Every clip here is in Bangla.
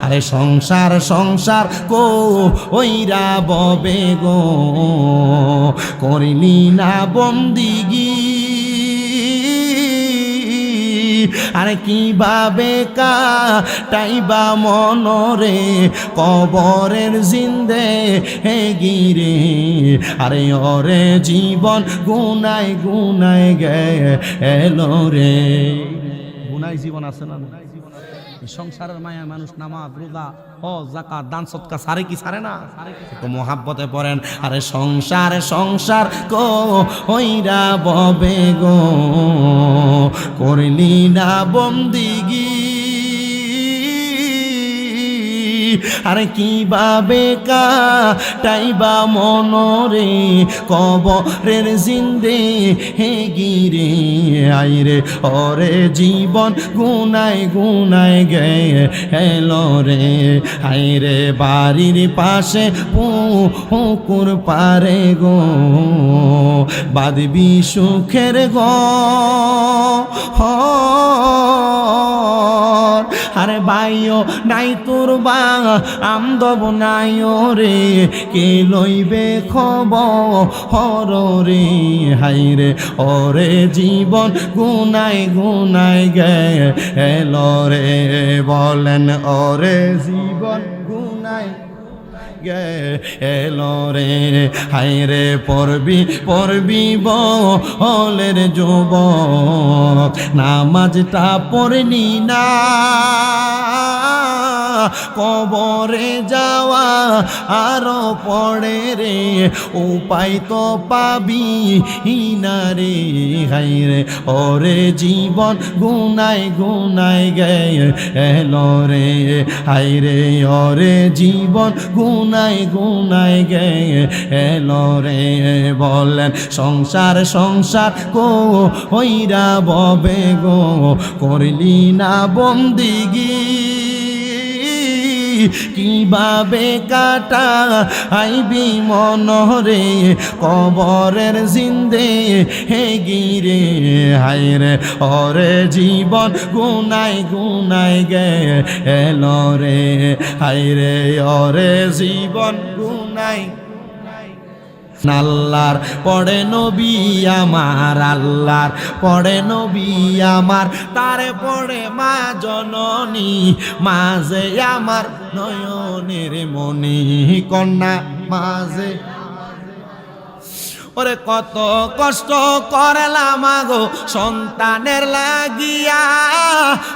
আরে সংসার সংসার কো ওইরা ববে গো করিলি না বন্দিগি আরে কিভাবে কাটাইবা মনরে কবরের জিন্দে হে গিরে আরে ওরে জীবন গুনাই গুনাই গেলো রে গুনাই জীবন আছে না সংসারের মায়া মানুষ নামাজ রোজা হজ যাকাত দান সদকা সারে কি সারে না তো মোহাব্বতে পড়েন আরে সংসার সংসার কো ওইরা ববে গো করলি না বন্দিগি আরে কিভাবে কাটাইবা মনরে কবরের জিন্দে হে গিরে আইরে ওরে জীবন গুনাই গুনাই গেলো রে আইরে বাড়ির পাশে পুকুর পারে গো বাঁধবি সুখের গো আরে বাইও নাই তোর বা আমদব নাই রে কে লইবে খবর রে হাইরে ওরে জীবন গুনাই গুনাই গেলো রে বলেন ওরে জীবন গুনাই গেলো রে হাইরে পড়বি পড়বি বলের যুবক নামাজটা পড়লি না কবরে যাওয়া আরো পড়ে রে উপায় তো পাবি না রে হাইরে ওরে জীবন গুনাই গুনাই গেলো রে হাইরে ওরে জীবন গুনাই গুনাই গেলো রে বলেন সংসার সংসার কো ওইরা ববে গো করলি না বন্দিগি কিভাবে কাটা আইবি মনরে কবরের জিন্দে হে গিরে হায়রে ওরে জীবন গুনাই গুনাই গেলো রে হায়রে ওরে জীবন গুনাই আল্লাহর পড়ে নবী আমার আল্লাহর পড়ে নবী আমার তারে পড়ে মা জননী মাঝে আমার নয়নের মনি কন্যা মাঝে ওরে কত কষ্ট করলাম গো সন্তানের লাগিয়া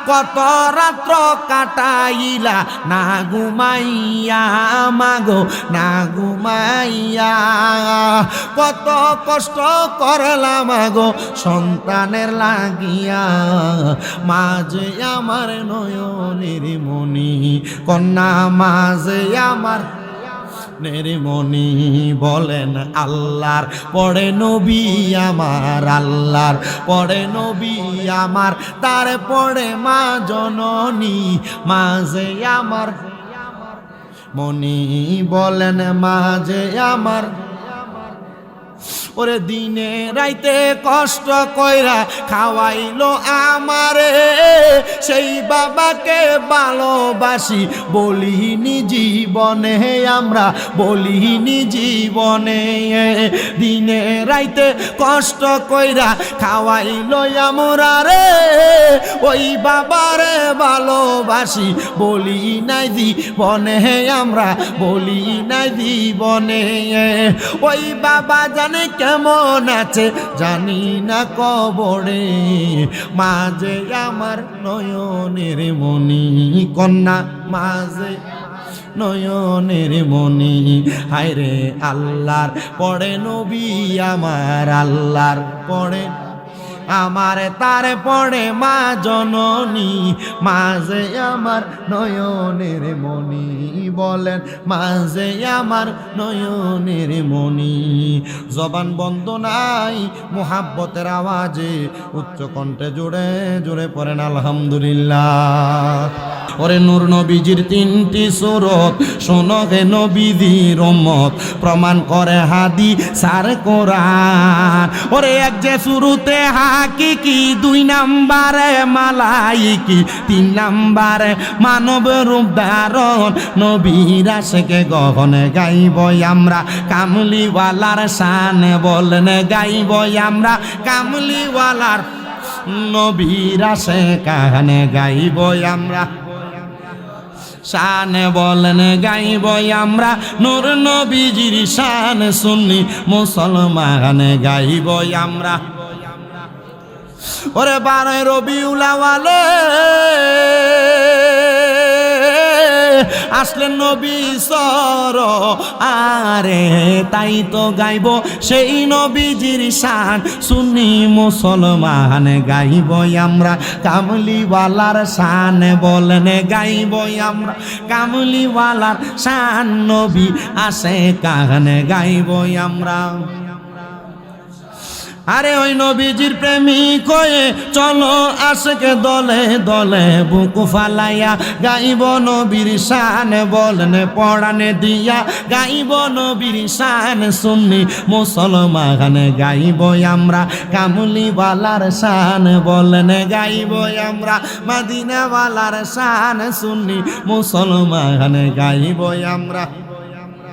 কত রাত্র কাটাইলা না ঘুমাইয়া মাগো না ঘুমাইয়া কত কষ্ট করলাম গো সন্তানের লাগিয়া মাঝে আমার নয়নের মনি কন্যা মাঝে আমার মনি বলেন আল্লাহর পড়ে নবী আমার আল্লাহর পড়ে নবী আমার তার পড়ে মা জননী মাঝে আমার মনি বলেন মাঝে আমার ওরে দিনে রাইতে কষ্ট কইরা খাওয়াইলো আমারে সেই বাবাকে ভালোবাসি বলিনি জীবনে আমরা বলিনি জীবনে দিনে রাইতে কষ্ট কইরা খাওয়াইলো আমরা রে ওই বাবারে ভালোবাসি বলি নাই জীবনে আমরা বলি নাই জীবনে ওই বাবা জানে কেমন আছে জানি না কবরে মাঝে আমার নয়নের মনি কন্যা মাঝে নয়নের মনি হায়রে আল্লাহর পড়ে নবী আমার আল্লাহর পড়ে আমার তার পড়ে মা জননী মাঝে আমার নয়নের মনি বলেন মাঝে আমার নয়নের মনি জবান বন্ধ নাই মুহাব্বতের আওয়াজে উচ্চ কণ্ঠে জোরে জোরে পড়েন আলহামদুলিল্লাহ ওরে নূর নবীজির তিনটি সূরত শোনো হে নবীজির উম্মত প্রমাণ করে হাদিস আর কোরআন ওরে এক যে শুরুতে হাকিকি, 2 নাম্বারে মালাইকি, 3 নাম্বারে মানব রূপ ধারণ। নবীর আশিকে গহন গাইব আমরা, কামলিওয়ালার শান বলেন গাইব আমরা, কামলিওয়ালার নবীর আশিকানে গাইব আমরা, শান বলেন গাইব আমরা। নূর নবীজির শান সুন্নি মুসলমান গাইব আমরা। ওরে 12 রবিউল আউয়ালে আসলেন নবী সর আরে, তাই তো গাইব সেই নবীজির শান সুন্নি মুসলমান গাইব আমরা, কামলিওয়ালার শান বলেন গাইব আমরা, কামলিওয়ালার শান নবী আশিকান গাইব আমরা। আরে ওই নবীজির প্রেমিক হয়ে চলো আশিকে দলে দলে বুক ফালাইয়া গাইব নবীর শান বলেন পড়ানে দিয়া, গাইব নবীর শান সুন্নি মুসলমান গাইব আমরা, কামলিওয়ালার শান বলেন গাইব আমরা, মদিনাওয়ালার শান সুন্নি মুসলমান গাইব আমরা।